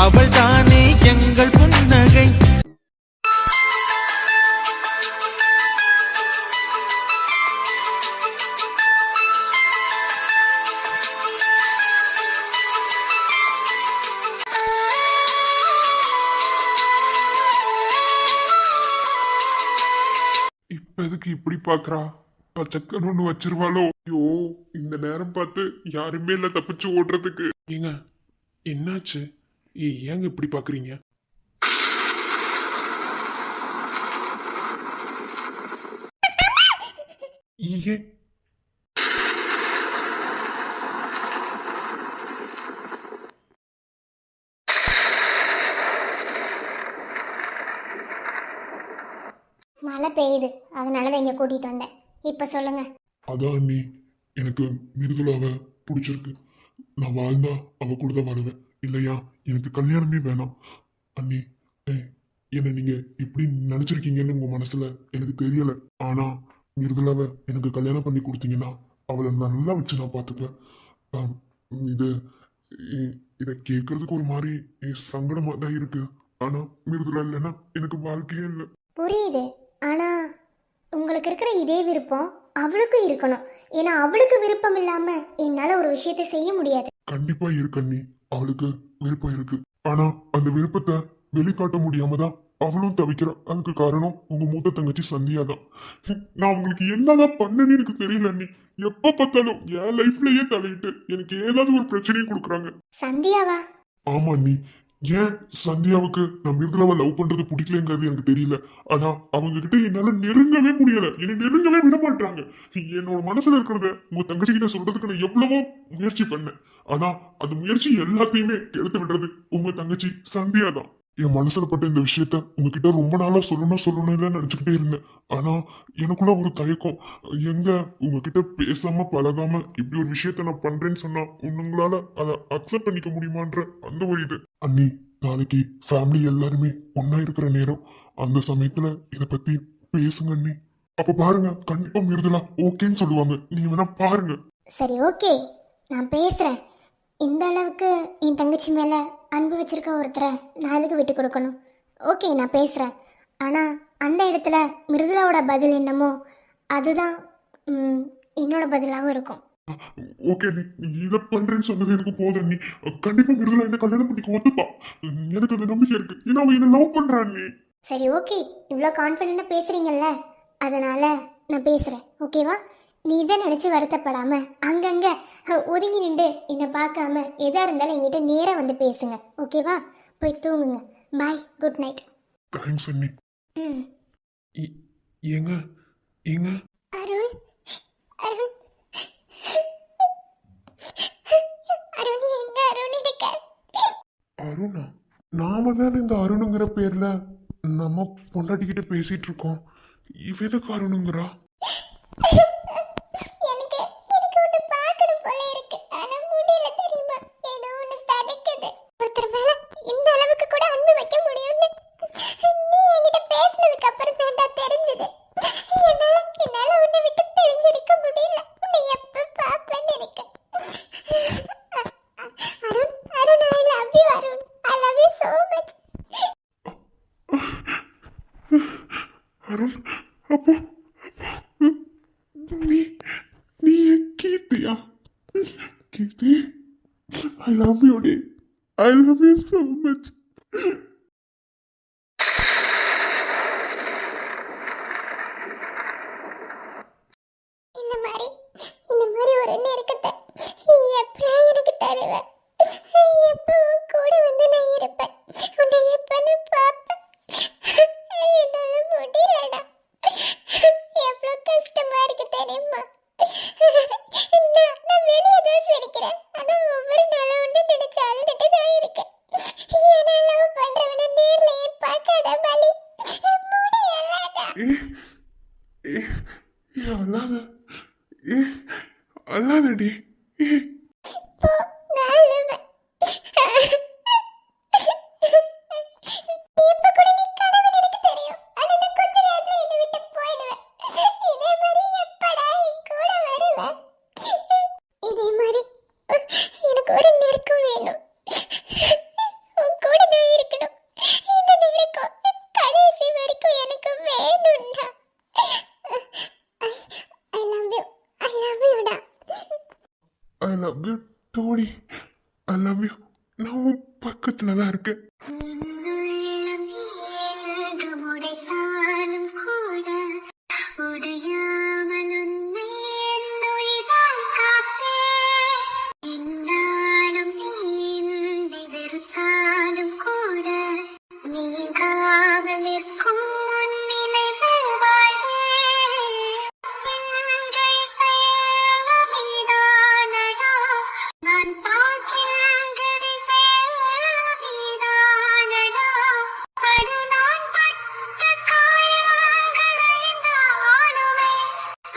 அவள் தானே எங்கள் புன்னகை. இப்ப எதுக்கு இப்படி பாக்குறா? பச்சைக்கன்னு ஒண்ணு வச்சிருவாளோ? ஐயோ, இந்த நேரம் பார்த்து யாருமே இல்ல தப்பிச்சு ஓடுறதுக்கு. ஏங்க என்னாச்சு? ஏங்க இப்படி பாக்குறீங்க? ஏன் மழை பெய்யுது, அதனால தான் இங்கே கூட்டிகிட்டு வந்தேன். இப்போ சொல்லுங்க. அதான் அண்ணி, எனக்கு மிருதுளாவை பிடிச்சிருக்கு. நான் வாழ்ந்தா அவ கூட தான் வாழுவேன். இல்லையா எனக்கு கல்யாணமே வேணாம். அண்ணி, என்னை நீங்க இப்படி நினைச்சிருக்கீங்கன்னு உங்க மனசுல எனக்கு தெரியல. ஆனா மிருதுளாவை எனக்கு கல்யாணம் பண்ணி கொடுத்தீங்கன்னா அவளை நல்லா வச்சு நான் பார்த்துப்பேன். இது இதை கேட்கறதுக்கு ஒரு மாதிரி சங்கடமா தான் இருக்கு. ஆனா மிருதுளா இல்லைன்னா எனக்கு வாழ்க்கையே இல்லை. புரியுது, ஆனால் உங்களுக்கு இருக்கிற இதே விருப்பம் அவளுக்கும் இருக்கணும். ஏன்னா அவளுக்கு விருப்பம் இல்லாமல் என்னால் ஒரு விஷயத்தை செய்ய முடியாது. கண்டிப்பா இருக்கு அண்ணி, அவளுக்கு விருப்பம் இருக்கு. ஆனா அந்த விருப்பத்தை வெளிக்காட்ட முடியாம தான் அவளும் தவிக்கிறா. அதுக்கு காரணம் உங்க மூத்த தங்கச்சி சந்தியா தான். நான் உங்களுக்கு என்னதான் பண்ணேன்னு எனக்கு தெரியல அண்ணி. எப்ப பார்த்தாலும் என் லைஃப்லயே தலையிட்டு எனக்கு ஏதாவது ஒரு பிரச்சனையும் கொடுக்குறாங்க. சந்தியாவா? ஆமா அண்ணி. ஏன் சந்தியாவுக்கு நான் மிருதுளாவை லவ் பண்றது பிடிக்கலங்கிறது எனக்கு தெரியல. ஆனா அவங்க கிட்ட என்னால நெருங்கவே முடியல. என்னை நெருங்கவே விட மாட்டாங்க. என்னோட மனசுல இருக்கிறத உங்க தங்கச்சி கிட்ட சொல்றதுக்கு நான் எவ்வளவோ முயற்சி பண்ணேன். ஆனா அந்த முயற்சி எல்லாத்தையுமே கெடுத்து விடுறது உங்க தங்கச்சி சந்தியா தான். என் மனசுல பட்ட இந்த விஷயத்த உங்ககிட்ட ரொம்ப நாளா சொல்லணும்னு தான் நினைச்சுக்கிட்டே இருந்தேன். ஆனா எனக்குள்ள ஒரு தயக்கம். எங்க உங்ககிட்ட பேசாம பழகாம இப்படி ஒரு விஷயத்த நான் பண்றேன்னு சொன்னா உங்களால அதை அக்செப்ட் பண்ணிக்க முடியுமான்ற அந்த ஒரு இது. அண்ணி, நாளைக்கு ஃபேமிலி எல்லாருமே ஒன்னா இருக்கிற நேரம், அந்த சமயத்துல இத பத்தி பேசுங்க அண்ணி. அப்ப பாருங்க, கண்டிப்பா மிருதுளா ஓகேன்னு சொல்லுவாங்க. நீங்க வேணா பாருங்க. சரி, ஓகே, நான் பேசுகிறேன். இந்த அளவுக்கு என் தங்கச்சி மேலே அன்பு வச்சிருக்க ஒருத்தரை நான் எதுக்கு விட்டு கொடுக்கணும்? ஓகே, நான் பேசுகிறேன். ஆனால் அந்த இடத்துல மிருதுளாவோட பதில் என்னமோ அதுதான் என்னோட பதிலாகவும் இருக்கும். ஓகே, நீ இதை பண்றேன்னு சொன்னது எனக்கு போதும் நீ. கண்டிப்பா மிருதுளா என்ன கல்யாணம் பண்ணிக்க ஒத்துப்பா. எனக்கு அந்த நம்பிக்கை இருக்கு. ஏன்னா அவன் என்ன லவ் பண்றான் நீ. சரி, ஓகே, இவ்வளோ கான்ஃபிடென்ட்டாக பேசுகிறீங்கல்ல, அதனால் நான் பேசுகிறேன். ஓகேவா? நீ இதை நினச்சி வருத்தப்படாமல் அங்கங்கே ஒதுங்கி நின்று என்னை பார்க்காம எதாக இருந்தாலும் என்கிட்ட நேராக வந்து பேசுங்க. ஓகேவா? போய் தூங்குங்க. பாய், குட் நைட். தேங்க்ஸ் அண்ணி. ஏங்க ஏங்க அருண், அருண், அருண், எங்க அருண் இருக்க? அருணா? நாம தானே இந்த அருணுங்கிற பேர்ல நம்ம பொண்டாட்டிக்கிட்ட பேசிட்டு இருக்கோம். இவ எதுக்கு அருணுங்கிறா? எனக்கு எனக்கு ஒன்று பார்க்கணும் போல இருக்கு. ஆனா முடியல, தெரியுமா? ஏதோ ஒன்று தடுக்குது. ஒருத்தர் மேல இந்த அளவுக்கு கூட அன்பு வைக்க முடியும்னு நீ என்கிட்ட பேசினதுக்கு அப்புறம் தான் தெரிஞ்சது. என்னால உன்னை விட்டு பிரிஞ்சிருக்க முடியல. உன்னை எப்ப பார்ப்பேன்னு இருக்கு. Arun, Arun, I love you Arun. I love you so much. Arun, அப்போ நீ நீ கீர்த்தியா? கீர்த்தி, ஐ லவ் யூ டே. I love you so much. இந்த மாதிரி ஒரு நெருக்கத்தை எப்படா எனக்கு தருவ? எப்போ கூட வந்து நான் இருப்பேன். உன்னை எப்பன்னு பார்ப்பேன். என்னால முடியலடா. எவ்வளோ கஷ்டமா இருக்கு தெரியுமா? நான் வெளியே தான் சிரிக்கிறேன். ஆனா ஒவ்வொரு நாளும் ஒன்று நினைச்சு அழுதுட்டு தான் இருக்கேன். ஏன்னா லவ் பண்றவனை நேர்லயே பார்க்காத வலி முடியலடா. அல்லாத அல்லாதடி. இதே மாதிரி எனக்கு ஒரு நெருக்கம் வேணும். உன் கூட I love you Tony. I love you. நான் உன் பக்கத்துல தான் இருக்கேன். உள்ளம் ஏங்கும் உடைத்தாலும் கூட உடையாமல் உன்னை என் உயிரால் காப்பேன். எந்நாளும் நீந்தி வெறுத்தாலும் கூட நீங்காமல் இருக்கும் உன் நினைவில் வாழ்வேன். இன்றை செல்ல நீதானடா, நான் பார்க்கின்றதை செல்ல நீதானடா. அது நான் பட்ட காயங்கள் அழிந்தாலுமே,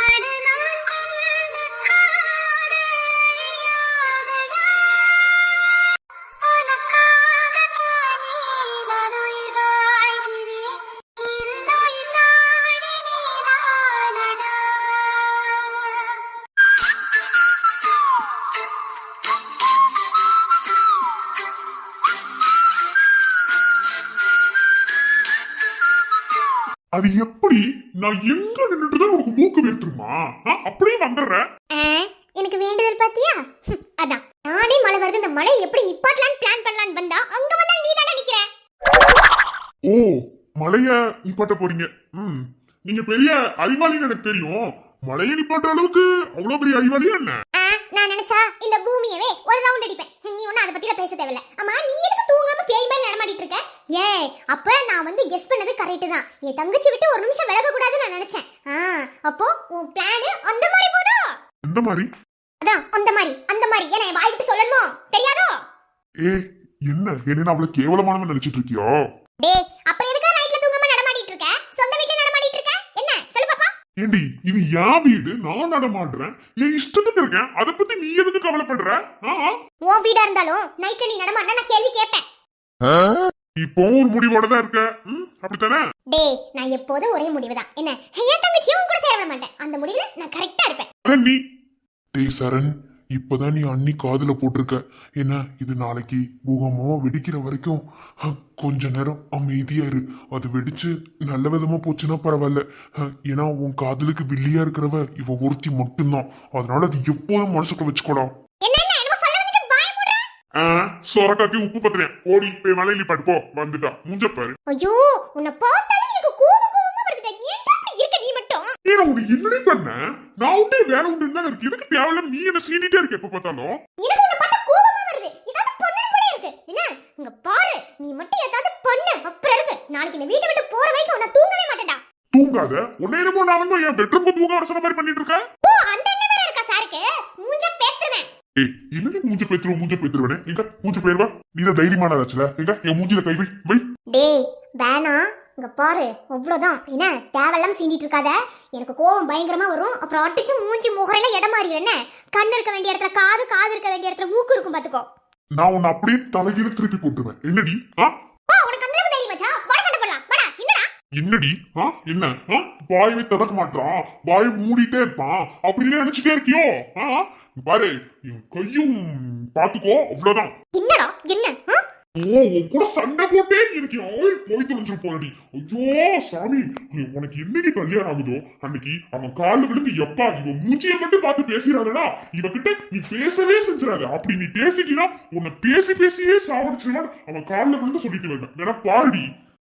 அது நான் கொண்ட காதல் அழியாதடா. உனக்காகத்தான் நான் உயிர் வாழ்கிறேன். இந்த உயிர் நாடி நீதானடா. அது எப்படி? நான் எங்க நின்னுட்டுதான் உனக்கு மூக்கு வேர்த்துருமா? அப்படியே வந்துடுறேன். எனக்கு வேண்டுதல் பாத்தியா? அதான் நானே மழை வருது, இந்த மழை எப்படி நிப்பாட்டலான்னு பிளான் பண்ணலான்னு வந்தா அங்க வந்தா நீ தானே நிக்கிற. ஓ, மழைய நிப்பாட்ட போறீங்க. நீங்க பெரிய அறிவாளின்னு எனக்கு தெரியும். மழைய நிப்பாட்ட அளவுக்கு அவ்வளவு பெரிய அறிவாளியா என்ன? நான் நினைச்சா இந்த பூமியவே ஒரு ரவுண்ட் அடிப்பேன். நீ ஒண்ணு அதை பத்தில பேச தேவையில்ல. அம்மா நீ எதுக்கு தூங்காம பேய் மாதிரி நடமாடிட்டு இருக்க? ஏய், அப்ப நான் வந்து கெஸ் பண்ணது கரெக்ட் தான். என் தங்கச்சி விட்டு ஒரு நிமிஷம் விலக கூடாதுன்னு நான் நினைச்சேன். அப்போ உன் பிளான் அந்த மாதிரி போதோ? எந்த மாதிரி? அதான் அந்த மாதிரி ஏன்னா என் வாய் விட்டு சொல்லணுமோ தெரியாதோ? என்ன அவ்வளவு கேவலமானவன் நினைச்சிட்டு இருக்கியோ? டேய், அப்புறம் எதுக்கு நைட்ல தூங்காம நடமாடிட்டு இருக்க? சொந்த வீட்ல நடமாடிட்டு இருக்க? என்ன சொல்லு பாப்பா. ஏண்டி, இது என் வீடு, நான் நடமாடுறேன், என் இஷ்டத்துக்கு இருக்கேன். அத பத்தி நீ எதுக்கு கவலைப்படுற? உன் வீடா இருந்தாலும் நைட்ல நீ நடமாடினா நான் கேள்வி கேட்பேன். இப்போ ஒரு முடிவோட தான் இருக்க, அப்படித்தானே? டேய், நான் எப்போதும் ஒரே முடிவு தான். என்ன, என் தங்கச்சியும் உன் கூட சேர விட மாட்டேன். அந்த முடிவுல நான் கரெக்டா இருப்பேன். நீ டேய் சரண், இப்பதான் நீ அண்ணி காதுல போட்டிருக்க. என்ன, இது நாளைக்கு பூகமா வெடிக்கிற வரைக்கும் கொஞ்ச நேரம் அமைதியா இரு. அது வெடிச்சு நல்ல விதமா போச்சுன்னா பரவாயில்ல. ஏன்னா உன் காதலுக்கு வில்லியா இருக்கிறவ இவ ஒருத்தி மட்டும்தான். அதனால அது எப்போதும் மனசுக்குள்ள வச்சுக்கோடா. சொரக்காக்கி உப்பு பத்துறேன். ஓடி போய் மலையில பாட்டு போ. வந்துட்டா மூஞ்ச பாரு. ஐயோ, உன்னை பார்த்தாலே எனக்கு கோவமா வருது. ஏன்டா இப்படி இருக்க நீ மட்டும்? ஏன்னா உனக்கு என்னடி பண்ண? நான் உண்டே வேற உண்டு தான் இருக்கு. எதுக்கு தேவையில்லாம நீ என்ன சீனிட்டே இருக்க எப்ப பார்த்தாலும்? எனக்கு உன்னை பார்த்தா கோவமா வருது. ஏதாவது பண்ணணும் போல இருக்கு. என்ன, இங்க பாரு, நீ மட்டும் ஏதாவது பண்ணு அப்புறம் இருக்கு. நாளைக்கு இந்த வீட்டை விட்டு போற வரைக்கும் நான் தூங்கவே மாட்டேன்டா. தூங்காத. உன்னை என்னமோ நான் வந்து என் பெட்ரூம்க்கு தூங்க வர சொன்ன மாதிரி பண்ணிட்டு இருக்க. ஓ, அந்த என்ன வேற இருக்கா சாருக்கு? மூஞ்ச பேத்துறேன். என்னடி மூஞ்ச பேத்துருவனே? எங்க மூஞ்ச பேர்வா? நீதான் தைரியமான ஆச்சுல. எங்க என் மூஞ்சில கை வை. டேய் வேணா, இங்க பாரு, அவ்வளவுதான். என்ன தேவையில்லாம சீண்டிட்டு இருக்காத. எனக்கு கோவம் பயங்கரமா வரும். அப்புறம் அடிச்சு மூஞ்சி முகரையில இடம் மாறிடும். என்ன, கண்ணு இருக்க வேண்டிய இடத்துல காது, காது இருக்க வேண்டிய இடத்துல மூக்கு இருக்கும் பாத்துக்கோ. நான் உன்னை அப்படியே தலைகீழ திருப்பி போட்டுருவேன். என்னடி? உனக்கு அந்த அளவுக்கு தைரியம் வச்சா வட சண்டை போடலாம். வாடா. என்னடா என்னடி? என்ன வாயவே திறக்க மாட்டான், வாயை மூடிட்டே இருப்பான். அப்படின்னு நினைச்சுட்டே இருக்கியோ? பாரு, என் கையும் பாத்துக்கோ. அவ்வளவுதான். என்னடா என்ன? உன் கூட சண்டை போட்டே இருக்கியோ? போய் தொலைஞ்சு போறடி. ஐயோ சாமி, உனக்கு என்னைக்கு கல்யாணம் ஆகுதோ அன்னைக்கு அவன் கால விழுந்து எப்பா இவன் மூச்சியை மட்டும் பார்த்து பேசுறாடா, இவகிட்ட நீ பேசவே செஞ்சிடாத. அப்படி நீ பேசிட்டீங்கன்னா உன்னை பேசியே சாவடிச்சிருவான். அவன் காலில் விழுந்து சொல்லிட்டு வரேன். வேணா பாருடி.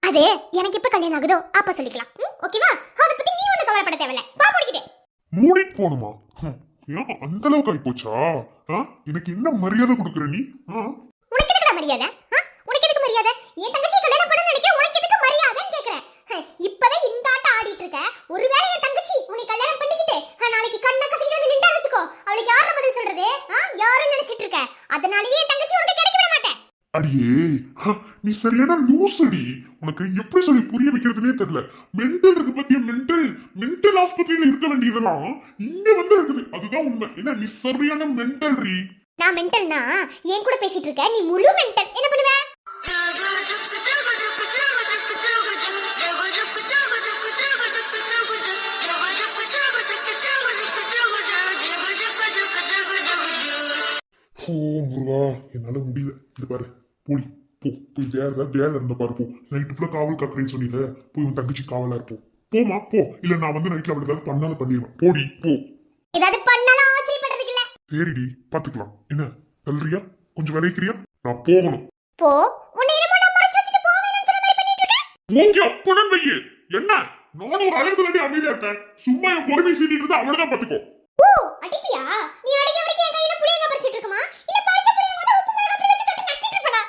அதே எனக்கு எப்ப கல்யாணம் ஆகுதோ அப்ப சொல்லிக்கலாம். ஓகேவா? அத பத்தி நீ ஒண்ணு கவலைப்பட தேவையில்ல. வா முடிக்கிட்டே. மூடிட்டு போணுமா? ஏன் அந்த அளவுக்கு ஆகி போச்சா? எனக்கு என்ன மரியாதை கொடுக்குற நீ? உனக்கு எதுக்குடா மரியாதை? உனக்கு எதுக்கு மரியாதை? என் தங்கச்சி கல்யாணம் பண்ண நினைக்கிறேன், உனக்கு எதுக்கு மரியாதைன்னு கேக்குறேன். இப்பவே இந்த ஆட்டம் ஆடிட்டு இருக்க. ஒருவேளை என் தங்கச்சி உன்னை கல்யாணம் பண்ணிக்கிட்டு நாளைக்கு கண்ண கசக்கிட்டு வந்து நின்றா வச்சுக்கோ, அவளுக்கு யார பதில் சொல்றது? யாரும் நினைச்சிட்டு இருக்க. அதனாலயே என் தங்கச்சி உனக்கு கிடைக்க விட மாட்டேன். அடியே, நீ சரியான லூசடி. உனக்கு எப்படி சொல்லி புரிய வைக்கிறதுனே தெரியல. மென்டல் இருக்கு பத்தியா? மென்டல் ஆஸ்பத்திரியில இருக்க வேண்டியதெல்லாம் இங்க வந்து இருக்குது. அதுதான் உண்மை. என்ன, நீ சரியான மென்டல் ரீ. நான் மென்டல்னா என் கூட பேசிட்டு இருக்க, நீ முழு மென்டல். என்ன பண்ணுவ? ஓ முருகா, என்னால முடியல. இது பாரு, போய் வேற ஏதாவது வேலை இருந்த பாரு. போ, நைட்டு ஃபுல்லா காவல் காக்குறேன்னு சொன்னீங்க. போய் உன் தங்கச்சி காவலா இருப்போம். போமா போ. இல்ல நான் வந்து நைட்ல அப்படி ஏதாவது பண்ணாலும் பண்ணிடுவேன். போடி போ. ஏதாவது பண்ணாலும் ஆச்சரியப்படுறதுக்கு இல்ல. சரிடி, பாத்துக்கலாம். என்ன தள்ளுறியா? கொஞ்சம் விளைக்கிறியா? நான் போகணும். போ. உன்னை என்னமோ நான் மறைச்சு வச்சுட்டு போவேன்னு சொன்ன மாதிரி பண்ணிட்டு இருக்க. மூங்கி அப்பதான் வையே. என்ன நானும் ஒரு அளவுக்கு தாண்டி அமைதியா இருக்கேன். சும்மா என் பொறுமை சீட்டிட்டு இருந்தா அவ்வளவுதான் பாத்துக்கோ. ஓ, அடிப்பியா? நீ அடிக்க வரைக்கும் என் கையில புளியங்க பறிச்சிட்டு இருக்குமா? இல்ல பறிச்ச புளியங்க வந்து உப்பு மிளகாய் அப்படி வச்சு தொட்டு நக்கிட்டு இருப்படா.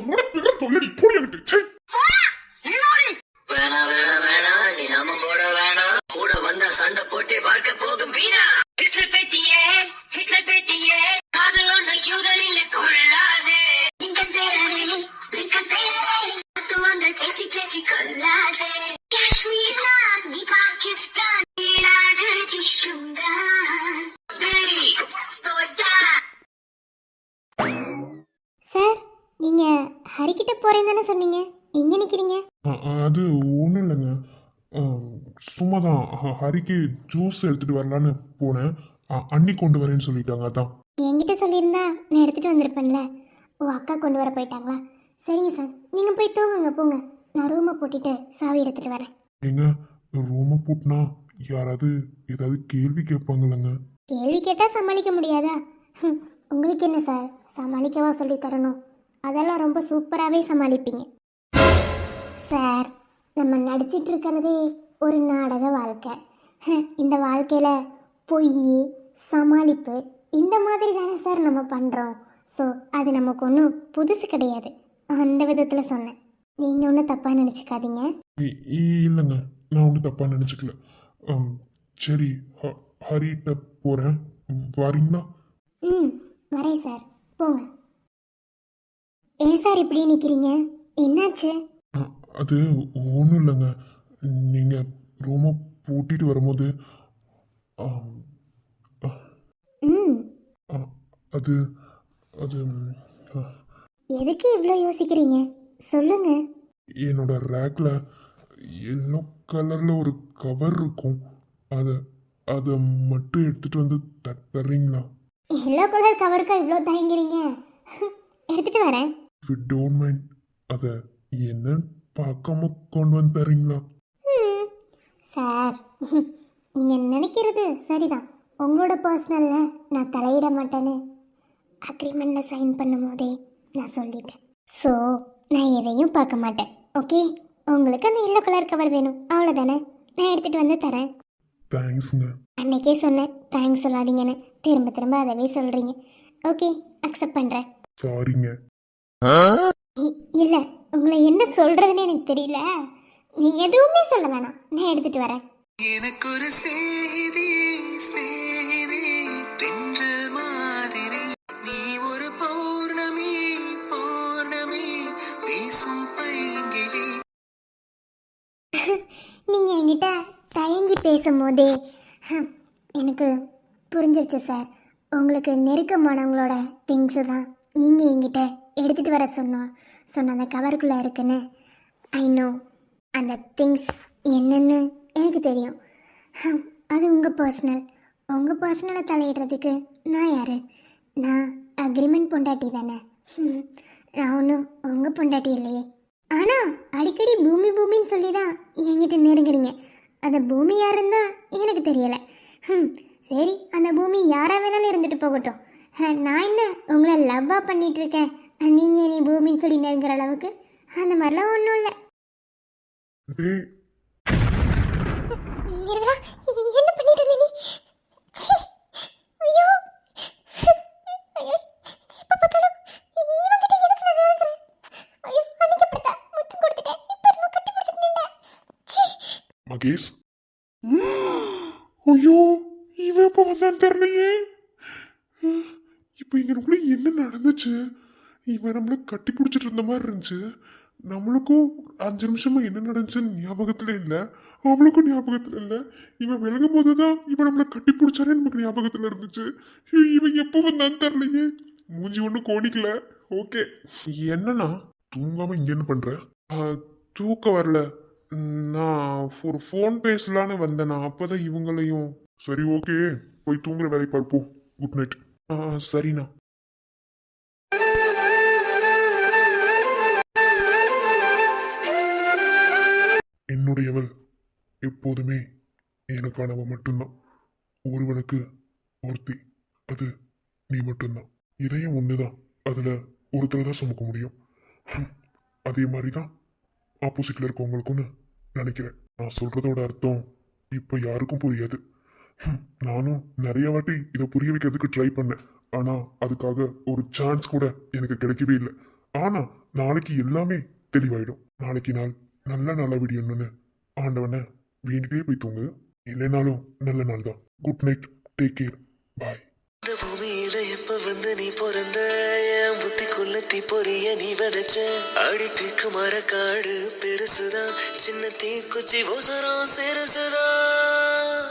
முருகா தொல்லடி போடி எனக்கு. சே வேணா வேணா வேணா நீ நாம போட வேணா கூட வந்த சண்டை போட்டு பார்க்க போகும் வீணா ஹிட்லர் பேத்தியே காதல் ஒன்று யூதனில் கொள்ளாதே வந்து பேசி பேசி கொள்ளாதே காஷ்மீரா நீ பாகிஸ்தான் நீராது திஷுந்தான் சார், நீங்க ஹரிக்கிட்ட போறேன்னு தானே சொன்னீங்க? எங்க நிக்கிறீங்க? அது ஒன்றும் இல்லைங்க. சும்மா தான் ஹரிக்கு ஜூஸ் எடுத்துட்டு வரலான்னு போனேன். அண்ணி கொண்டு வரேன்னு சொல்லிட்டாங்க, அதான். என்கிட்ட சொல்லியிருந்தா நான் எடுத்துட்டு வந்திருப்பேன்ல. ஓ, அக்கா கொண்டு வர போயிட்டாங்களா? சரிங்க சார், நீங்க போய் தூங்குங்க, போங்க. நான் ரூமை பூட்டிட்டு சாவி எடுத்துட்டு வரேன். ஏங்க, ரூமை பூட்டினா யாராவது ஏதாவது கேள்வி கேட்பாங்கல்லங்க? கேள்வி கேட்டா சமாளிக்க முடியாதா? உங்களுக்கு என்ன சார், சமாளிக்கவா சொல்லி தரணும்? அதெல்லாம் ரொம்ப சூப்பராகவே சமாளிப்பீங்க சார். நம்ம நடிச்சிட்டு இருக்கிறதே ஒரு நாடக வாழ்க்கை. இந்த வாழ்க்கையில் பொய், சமாளிப்பு இந்த மாதிரி தானே சார் நம்ம பண்ணுறோம். ஸோ அது நமக்கு ஒன்றும் புதுசு கிடையாது. அந்த விதத்தில் சொன்னேன். நீங்கள் ஒன்றும் தப்பாக நினச்சிக்காதீங்க. இல்லைங்க, நான் ஒன்றும் தப்பாக நினச்சிக்கல. சரி, ஹரிட்ட போகிறேன், வரீங்களா? ம், வரேன் சார், போங்க. ஏன் சார் இப்படி நிற்கிறீங்க? என்னாச்சு? அது ஒன்றும் இல்லைங்க. நீங்கள் ரூமை பூட்டிட்டு வரும்போது ம், அது அது எதுக்கு இவ்வளோ யோசிக்கிறீங்க? சொல்லுங்க. என்னோட ரேக்கில் எல்லோ கலரில் ஒரு கவர் இருக்கும். அதை அதை மட்டும் எடுத்துகிட்டு வந்து தர்றீங்களா? எல்லோ கலர் கவருக்கா இவ்வளோ தயங்குறீங்க? எடுத்துட்டு வரேன். இஃப் யூ டோன்ட் மைண்ட், அதை என்னன்னு பார்க்காம கொண்டு வந்து தர்றீங்களா? ம், சார், நீங்கள் நினைக்கிறது சரிதான். உங்களோட பர்சனலில் நான் தலையிட மாட்டேன்னு அக்ரிமெண்ட்டில் சைன் பண்ணும் போதே நான் சொல்லிட்டேன். ஸோ நான் எதையும் பார்க்க மாட்டேன். ஓகே, உங்களுக்கு அந்த எல்லோ கலர் கவர் வேணும், அவ்வளோதானே? நான் எடுத்துகிட்டு வந்து தரேன். தேங்க்ஸுங்க. அன்னைக்கே சொன்னேன் தேங்க்ஸ் சொல்லாதீங்கன்னு, திரும்ப திரும்ப அதவே சொல்கிறீங்க. ஓகே, அக்செப்ட் பண்ணுறேன். சாரிங்க. இல்லை, உங்களை என்ன சொல்கிறதுன்னு எனக்கு தெரியல. நீ எதுவுமே சொல்ல வேணாம், நான் எடுத்துகிட்டு வரேன். எனக்கு ஒரு ஸ்நேகிதி தென்றல் மாதிரி நீ ஒரு பௌர்ணமி பேசும் பைங்கிளி. நீங்கள் என்கிட்ட தயங்கி பேசும்போதே எனக்கு புரிஞ்சிருச்சு சார். உங்களுக்கு நெருக்கமானவங்களோட திங்ஸு தான் நீங்கள் என்கிட்ட எடுத்துகிட்டு வர சொன்ன அந்த கவருக்குள்ளே இருக்குன்னு. ஐ நோ அந்த திங்ஸ் என்னன்னு எனக்கு தெரியும். அது உங்கள் பர்சனலை தலையிடுறதுக்கு நான் யார்? நான் அக்ரிமெண்ட் பொண்டாட்டி தானே. நான் ஒன்றும் உங்கள் பொண்டாட்டி இல்லையே. ஆனால் அடிக்கடி பூமின்னு சொல்லி தான் என்கிட்ட நெருங்குறீங்க. அந்த பூமி யாருன்னு தான் எனக்கு தெரியலை. சரி, அந்த பூமி யாராக வேணாலும் இருந்துட்டு போகட்டும். நான் என்ன உங்களை லவ்வாக பண்ணிகிட்ருக்கேன், நீங்கள் நீ பூமின்னு சொல்லி நெருங்குற அளவுக்கு அந்த மாதிரிலாம் ஒன்றும் இல்லை. என்ன பண்ணிட்டு இருந்த நீ? ஐயோ, எப்போ பார்த்தாலும் இவன்கிட்ட எதுக்கு நான் நெருங்குறேன்? ஐயோ, அன்னைக்கு அப்படித்தான் முத்தம் கொடுத்துட்டேன், இப்போ என்னமோ கட்டி பிடிச்சிட்டு நின்றேன். மகேஷ், ஐயோ, இவன் எப்போ வந்தான்னு தெரியலையே. இப்போ இங்கனுக்குள்ள என்ன நடந்துச்சு? இவன் நம்மள கட்டி பிடிச்சிட்டு இருந்த மாதிரி இருந்துச்சு. நம்மளுக்கும் 5 நிமிஷமா என்ன நடந்துச்சுன்னு ஞாபகத்துல இல்லை, அவளுக்கும் ஞாபகத்துல இல்லை. இவன் விலகும் போதுதான் இவன் நம்மளை கட்டி பிடிச்சானே நமக்கு ஞாபகத்துல இருந்துச்சு. இவன் எப்போ வந்தான்னு தெரியலையே. மூஞ்சி ஒன்றும் கோணிக்கல. ஓகே, என்னன்னா தூங்காம இங்க என்ன பண்ற? தூக்கம் வரல, நான் ஒரு ஃபோன் பேசலான்னு வந்தேனா, அப்பதான் இவங்களையும். சரி, ஓகே, போய் தூங்குற வேலை பார்ப்போம். Good night. சரிண்ணா. என்னுடையவள் எப்போதுமே எனக்கானவ மட்டும்தான். ஒருவனுக்கு ஒருத்தி, அது நீ மட்டும்தான். இதயம் ஒண்ணுதான், அதுல ஒருத்தரை தான் சுமக்க முடியும். அதே மாதிரிதான் ஆப்போசிட்ல இருக்கவங்களுக்குன்னு நினைக்கிறேன். நான் சொல்றதோட அர்த்தம் இப்ப யாருக்கும் புரியாது. நானும் நிறைய வாட்டி இதை புரிய வைக்கிறதுக்கு ட்ரை பண்ணேன். ஆனா அதுக்காக ஒரு சான்ஸ் கூட எனக்கு கிடைக்கவே இல்லை. ஆனா நாளைக்கு எல்லாமே தெளிவாயிடும். நாளைக்கு நாள் நல்ல நாளா விடியணும்னு ஆண்டவனை வேண்டிட்டே போய் தூங்கு. இல்லைனாலும் நல்ல நாள் தான். குட் நைட், டேக் கேர், பாய். இந்த பூமியில எப்ப வந்து நீ பிறந்த, என் புத்திக்குள்ள தீ பொரிய நீ விதைச்ச. அடி தீக்கு மரக்காடு பெருசுதான், சின்ன தீக்குச்சி ஓசரம் சிறுசுதான்.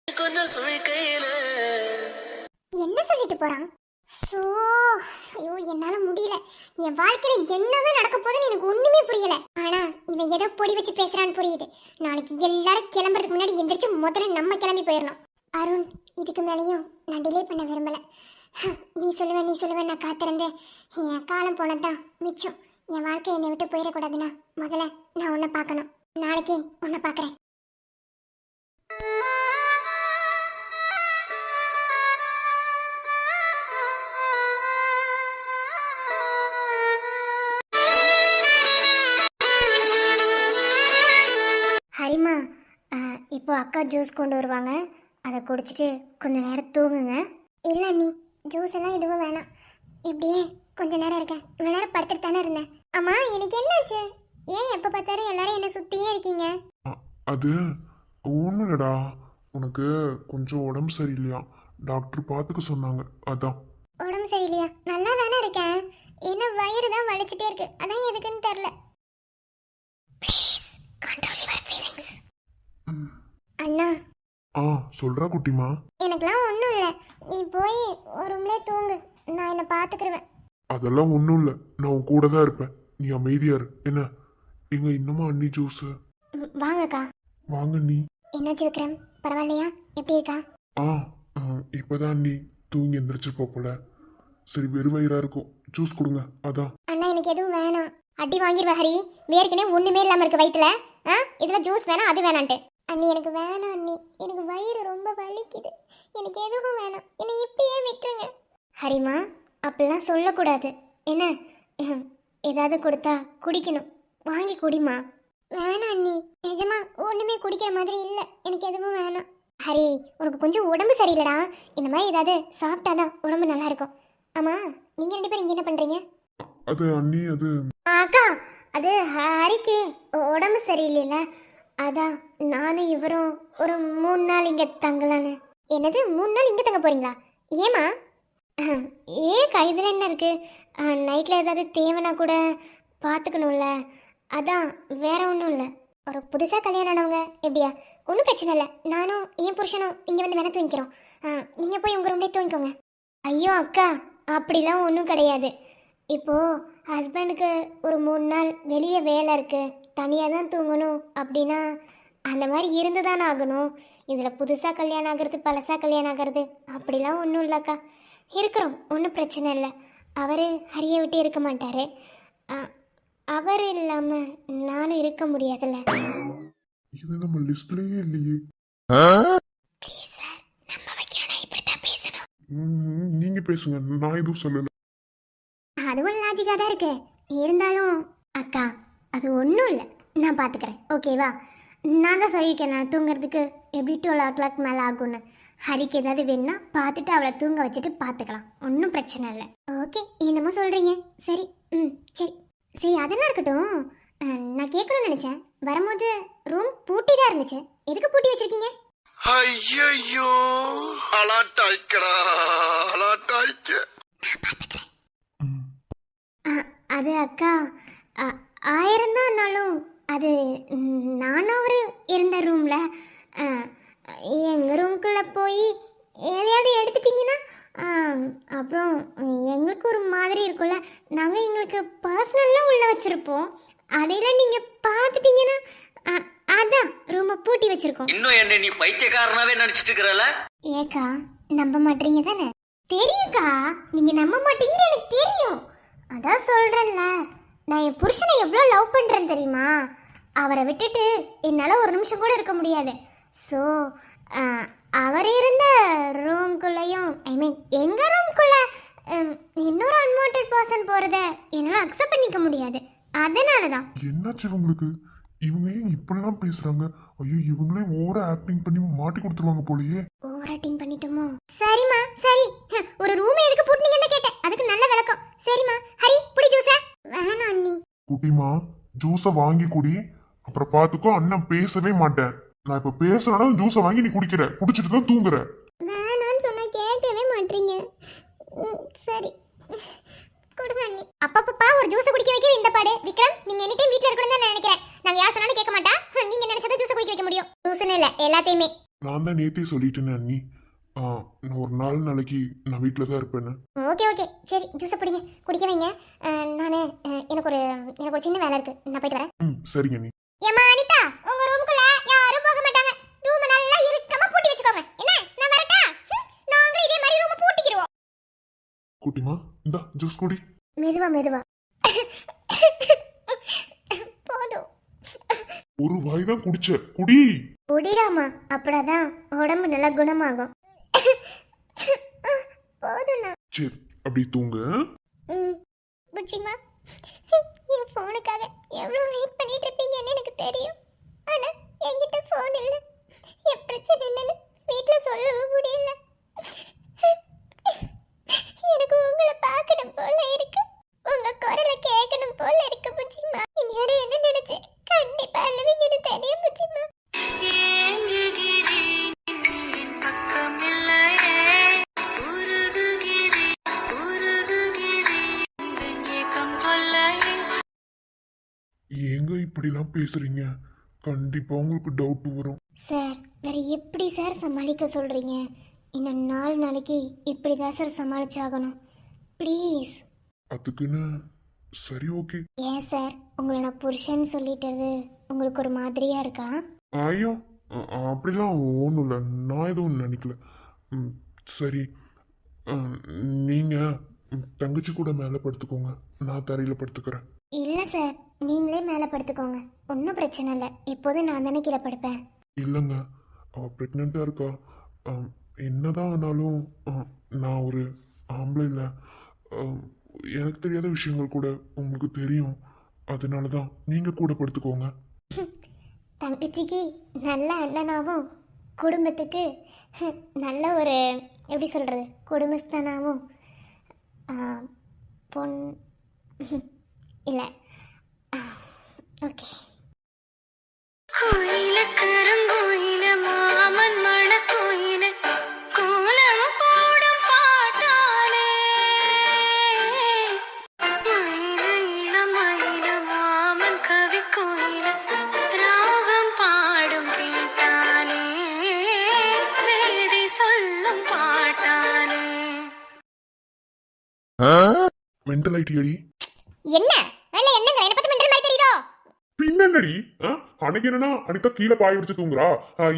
கொஞ்சம் சுழிக்கையில என்ன சொல்லிட்டு போறான்? ஸோ ஐயோ என்னால முடியல. என் வாழ்க்கையில என்னதான் நடக்க போகுதுன்னு எனக்கு ஒண்ணுமே புரியல. ஆனா இவன் ஏதோ பொடி வச்சு பேசுறான்னு புரியுது. நாளைக்கு எல்லாரும் கிளம்புறதுக்கு முன்னாடி எந்திரிச்சு முதல்ல நம்ம கிளம்பி போயிடணும். அருண், இதுக்கு மேலேயும் நான் டிலே பண்ண விரும்பல. நீ சொல்லுவேன் நான் காத்திருந்தேன். என் காலம் போனதுதான் மிச்சம். என் வாழ்க்கை என்னை விட்டு போயிடக்கூடாதுன்னா முதல்ல நான் உன்னை பார்க்கணும். நாளைக்கு உன்னை பார்க்குறேன். ஹரிமா, இப்போ அக்கா ஜூஸ் கொண்டு வருவாங்க. அதை குடிச்சிட்டு கொஞ்ச நேரம் தூங்குங்க. இல்லை நீ ஜூஸ் எல்லாம் எதுவும் வேணாம். இப்படியே கொஞ்ச நேரம் இருக்கேன். இவ்வளோ நேரம் படுத்துட்டு தானே இருந்தேன். அம்மா, எனக்கு என்னாச்சு? ஏன் எப்போ பார்த்தாலும் எல்லாரும் என்ன சுற்றியே இருக்கீங்க? அது ஒன்றும் இல்லடா, உனக்கு கொஞ்சம் உடம்பு சரியில்லையா, டாக்டர் பார்த்துக்க சொன்னாங்க, அதான். உடம்பு சரியில்லையா? நல்லா தானே இருக்கேன். என்ன வயிறு தான் வலிச்சுட்டே இருக்கு. அதான் எதுக்குன்னு தெரில. அண்ணா, சொல்றா குட்டிமா. எனக்குலாம் ஒன்றும் இல்லை. நீ போய் ஒரு ரூம்லேயே தூங்கு. நான் என்னை பார்த்துக்கிருவேன். அதெல்லாம் ஒன்றும் இல்லை, நான் உன் கூட தான் இருப்பேன். நீ அமைதியா இரு. என்ன எங்க இன்னமும் அண்ணி ஜூஸ்? வாங்கக்கா. வாங்க நீ. என்னாச்சு விக்ரம், பரவாயில்லையா? எப்படி இருக்கா? இப்பதான் அண்ணி தூங்கி எந்திரிச்சிருப்பா போல. சரி, வெறும் வயிறா இருக்கும், ஜூஸ் கொடுங்க, அதான். அண்ணா, எனக்கு எதுவும் வேணாம். அடி வாங்கிடுவ ஹரி. வேர்க்கனே ஒண்ணுமே இல்லாம இருக்கு வயிற்றுல. இதுல ஜூஸ் வேணாம், அது வேணான்ட்டு. அண்ணி எனக்கு வேணாம் அண்ணி. எனக்கு வயிறு ரொம்ப வலிக்குது. எனக்கு எதுவும் வேணாம். என்னை இப்படியே விட்டுருங்க. ஹரிமா, அப்படிலாம் சொல்லக்கூடாது. என்ன, ஏதாவது கொடுத்தா குடிக்கணும். வாங்கி குடிமா. வேணாம் அண்ணி, நிஜமா ஒண்ணுமே குடிக்கிற மாதிரி இல்லை. எனக்கு எதுவும் வேணாம். ஹரி, உனக்கு கொஞ்சம் உடம்பு சரியில்லடா. இந்த மாதிரி ஏதாவது சாப்பிட்டாதான் உடம்பு நல்லா இருக்கும். ஆமா, நீங்க 2 பேரும் இங்க என்ன பண்றீங்க? அது அண்ணி, அது அக்கா, அது ஹரிக்கு உடம்பு சரியில்லைல்ல, அதான் நானும் இவரும் ஒரு 3 நாள் இங்கே தங்கலான்னு. என்னது 3 நாள் இங்கே தங்க போறீங்களா? ஏமா? ஏக்கா, இதில் என்ன இருக்கு? நைட்டில் ஏதாவது தேவைன்னா கூட பார்த்துக்கணும்ல, அதான், வேற ஒன்றும் இல்லை. ஒரு புதுசாக கல்யாணம் ஆனவங்க எப்படியா? ஒன்றும் பிரச்சனை இல்லை. நானும் என் புருஷனும் இங்கே வந்து வேணா தூங்கிக்கிறோம். நீங்கள் போய் உங்கள் ரூம்லேயே தூங்கிக்கோங்க. ஐயோ அக்கா, அப்படிலாம் ஒன்றும் கிடையாது. இப்போது ஹஸ்பண்டுக்கு ஒரு 3 நாள் வெளியே வேலை இருக்குது, தனியாக தான் தூங்கணும் அப்படின்னா அந்த மாதிரி இருந்து தானே ஆகணும். இதில் புதுசாக கல்யாணம் ஆகிறது, பழசாக கல்யாணம் ஆகிறது அப்படிலாம் ஒன்றும் இல்லைக்கா. இருக்கிறோம், ஒன்றும் பிரச்சனை இல்லை. அவர் ஹரியை விட்டு இருக்க மாட்டார். அவர் இல்லாமல் நானும் இருக்க முடியாதுல்ல. இது நம்ம லிஸ்ட்லயே இல்லையே. ப்ளீஸ் சார், நம்ம வைக்கிறோன்னா இப்படி தான் பேசணும். நீங்க பேசுங்க, நான் எதுவும் சொல்லல. அதுவும் லாஜிக்காக தான் இருக்கு. இருந்தாலும் அக்கா, அது ஒன்றும் இல்லை, நான் பார்த்துக்கிறேன், ஓகேவா? நான் தான் சொல்லியிருக்கேன், நான் தூங்குறதுக்கு எப்படி 12 o'clock மேலே ஆகும்னு. ஹரிக்கு ஏதாவது வேணும்னா பார்த்துட்டு அவளை தூங்க வச்சுட்டு பார்த்துக்கலாம், ஒன்றும் பிரச்சனை இல்லை. ஓகே, என்னமோ சொல்கிறீங்க. சரி, சரி சரி, அதெல்லாம் இருக்கட்டும். நான் கேட்கணும்னு நினச்சேன். வரும்போது ரூம் பூட்டி தான் இருந்துச்சு, எதுக்கு பூட்டி வச்சிருக்கீங்க? ஐயோ, அலாட்டாய்க்கடா, அலாட்டாய்க்க. நான் பார்த்துக்கிறேன். அது அக்கா, 1000 தான்னாலும் அது நானும் அவர் இருந்த ரூமில். எங்கள் ரூம்குள்ளே போய் எதையாவது எடுத்துட்டிங்கன்னா அப்புறம் எங்களுக்கு ஒரு மாதிரி இருக்கும்ல. நாங்கள் எங்களுக்கு பர்சனலாக உள்ளே வச்சுருப்போம். அதையெல்லாம் நீங்கள் பார்த்துட்டீங்கன்னா அதான் ரூமை பூட்டி வச்சுருக்கோம். இன்னும் என்ன நீ பைத்தியக்காரனாவே நடிச்சிட்டு இருக்கிறல? ஏக்கா, நம்ப மாட்டீங்க தானே? தெரியுக்கா, நீங்கள் நம்ப மாட்டீங்கன்னு எனக்கு தெரியும். அதான் அதான் சொல்றேன்ல, நான் என் புருஷனை எவ்வளோ லவ் பண்றேன் தெரியுமா? அவரை விட்டுட்டு என்னால் ஒரு நிமிஷம் கூட இருக்க முடியாது. ஸோ அவர் இருந்த ரூம்குள்ளேயும், ஐ மீன் எங்கள் ரூம்குள்ளே இன்னொரு அன்வான்ட் பர்சன் போகிறத என்னால் அக்செப்ட் பண்ணிக்க முடியாது. அதனால தான். என்னாச்சு உங்களுக்கு? இவங்க ஏன் இப்படிலாம் பேசுறாங்க? ஐயோ, இவங்களே ஓவரா ஆக்டிங் பண்ணி மாட்டி கொடுத்துருவாங்க போலயே. ஓவர் ஆக்டிங் பண்ணிட்டோமோ? சரிம்மா சரி, ஒரு ரூம் எதுக்கு பூட்டினீங்கன்னு கேட்டேன், அதுக்கு நல்ல விளக்கம். சரிம்மா, ஹரி புடி ஜூஸ. வேணாம் அண்ணி. குட்டிமா, ஜூஸை வாங்கி குடி. அப்புறம் பாத்துக்கோ, அண்ணன் பேசவே மாட்டேன். நான் இப்ப பேசுறேன்னா ஜூஸை வாங்கி நீ குடிக்கிற, குடிச்சிட்டு தான் தூங்குற. வேணான்னு சொன்னா கேட்கவே மாட்டீங்க. சரி கொடுங்க அண்ணி. அப்பப்பா ஒரு ஜூஸ் குடிக்க வைக்க இந்த பாடு. விக்ரம், நீங்க எனி டைம் வீட்ல இருக்கணும் தான் நான் நினைக்கிறேன். நாங்க யார் சொன்னாலும் கேட்க மாட்டா. நீங்க நினைச்சத ஜூஸ் குடிக்க வைக்க முடியும். ஜூஸ்னு இல்ல, எல்லாத்தையுமே. நான் தான் நேத்தே சொல்லிட்டேனே அண்ணி. நான் ஒரு நாளைக்கு நான் வீட்டில் தான் இருப்பேன்னு. ஓகே ஓகே சரி, ஜூஸை பிடிங்க, குடிக்க வைங்க. நான் எனக்கு ஒரு சின்ன வேலை இருக்கு, நான் போயிட்டு வரேன். சரிங்க அண்ணி. ஏமா அனிதா, உங்க ரூமுக்குள்ள யாரும் போக மாட்டாங்க. ரூம் நல்லா இறுக்கமா பூட்டி வச்சுக்கோங்க. என்ன, நான் வரட்டா? நாங்களும் இதே மாதிரி ரூம் பூட்டிக்கிடுவோம். குட்டிமா, இந்தா ஜூஸ் குடி. மெதுவா மெதுவா. போதும். ஒரு வாய் தான் குடிச்ச, குடி. குடிடாமா, அப்படிதான் உடம்பு நல்லா குணமாகும். போதும்ண்ணா. சரி, அப்படி தூங்கு. புச்சிமா, என் ஃபோனுக்காக எவ்வளோ வெயிட் பண்ணிட்டு இருப்பீங்கன்னு எனக்கு தெரியும். ஆனா என்கிட்ட ஃபோன் இல்லை. என் பிரச்சனை என்னன்னு வீட்டில் சொல்லவும் முடியல. எனக்கு உங்களை பார்க்கணும் போல இருக்கு, உங்க குரலை கேட்கணும் போல இருக்கு புச்சிமா. இனியோட என்ன நினைச்சு கண்டிப்பா அழுவீங்கன்னு தெரியும் புச்சிமா. ஏங்க இப்படிலாம் பேசுறீங்க? கண்டிப்பா உங்களுக்கு டவுட் வரும். சார், வேற எப்படி சார் சமாளிக்க சொல்றீங்க? இன்னும் 4 நாளைக்கு இப்படிதான் சார் சமாளிச்சாகணும். ப்ளீஸ். அதுக்குன்னு சரி, ஓகே. ஏன் சார், உங்களை நான் புருஷன் சொல்லிட்டது உங்களுக்கு ஒரு மாதிரியா இருக்கா? ஐயோ, அப்படிலாம் ஒன்றும் இல்லை, நான் எதுவும் நினைக்கல. சரி, நீங்கள் தங்கச்சி கூட மேலே படுத்துக்கோங்க, நான் தரையில் படுத்துக்கிறேன். இல்லை சார், நீங்களே மேலே படுத்துக்கோங்க, ஒன்றும் பிரச்சனை இல்லை. எப்போதும் நான் தானே கீழே படுப்பேன். இல்லைங்க, அவள் ப்ரெக்னெண்ட்டாக இருக்கா. என்னதான் ஆனாலும் நான் ஒரு ஆம்பளை இல்லை. எனக்கு தெரியாத விஷயங்கள் கூட உங்களுக்கு தெரியும். அதனால தான் நீங்கள் கூட படுத்துக்கோங்க. தங்கச்சிக்கு நல்ல அண்ணனாவும் குடும்பத்துக்கு நல்ல ஒரு எப்படி சொல்கிறது குடும்பஸ்தானாவும் பொன் இல்லை. ஓகே. கோயில கருங்கோயில மாமன் மண கோயில கோலம் போடும் பாட்டாலே மயில இளமயில மாமன் கவி கோயில ராகம் பாடும் கேட்டாலே செய்தி சொல்லும் பாட்டாலே. மென்டல் ஐடி என்ன இல்லை, என்னங்க என்னை பற்றி மெண்டல் மாதிரி தெரியுதோ? பின்னடி அன்னைக்கு என்னன்னா அனிதா கீழே பாய வச்சு தூங்குறா,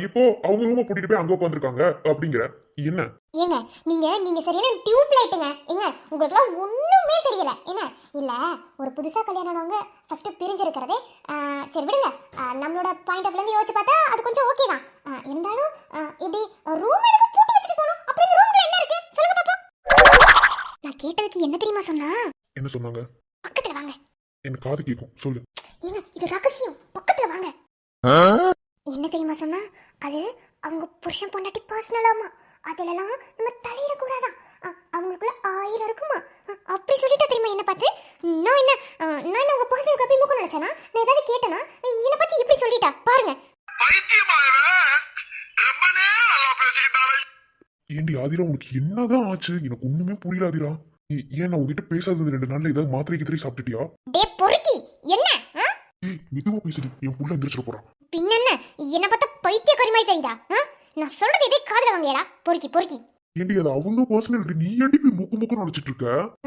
இப்போ அவங்க ரூமை கூட்டிட்டு போய் அங்க உட்காந்துருக்காங்க அப்படிங்கிற என்ன? ஏங்க நீங்க சரியான டியூப் லைட்டுங்க. ஏங்க உங்களுக்குலாம் ஒண்ணுமே தெரியல. என்ன இல்ல, ஒரு புதுசா கல்யாணம் ஆனவங்க ஃபர்ஸ்ட் பிரிஞ்சிருக்கிறதே சரி விடுங்க. நம்மளோட பாயிண்ட் ஆஃப் இருந்து யோசிச்சு பார்த்தா அது கொஞ்சம் ஓகே தான். இருந்தாலும் இப்படி ரூம் எதுக்கு பூட்டி வச்சுட்டு போகணும்? அப்படி இந்த ரூம்ல என்ன இருக்கு சொல்லுங்க பாப்போம். நான் கேட்டதுக்கு என்ன தெரியுமா சொன்னா? என்ன சொன்னாங்க? பக்கத்துல வாங்க. எனக்கு காது கேட்கும், சொல்லு. ஏங்க இது ரகசியம், பக்கத்துல வாங்க. என்ன தெரியுமா சொன்னா? அது அவங்க புருஷன் பொண்டாட்டி பர்சனலாமா, அதுலலாம் நம்ம தலையிட கூடாதான். அவங்களுக்குள்ள 1000 இருக்குமா. அப்படி சொல்லிட்டா தெரியுமா என்ன பார்த்து? நான் என்ன உங்க பர்சனல் காப்பி மூக்க நினைச்சேனா? நான் ஏதாவது கேட்டேனா? என்ன பத்தி இப்படி சொல்லிட்டா பாருங்க. ஏண்டி ஆதிரா, உனக்கு என்னதான் ஆச்சு? எனக்கு ஒண்ணுமே புரியலாதிரா. ஏன் நான் உங்ககிட்ட பேசாதது 2 நாள்ல ஏதாவது மாத்திரைக்கு தெரிய சாப்பிட்டுட்டியா? டே பொறுக்கி, என்ன? மெதுவா பேசுடி, என் புள்ள எந்திரிச்சிட போறான். பின்னென்ன என்ன பார்த்தா பைத்தியக்காரி மாதிரி தெரியுதா? நான் சொல்றது எதே காதுல வாங்கேடா பொறுக்கி. ஏண்டி அது அவங்க பர்சனல், நீ ஏண்டி போய் மூக்கு நடிச்சிட்டு இருக்க?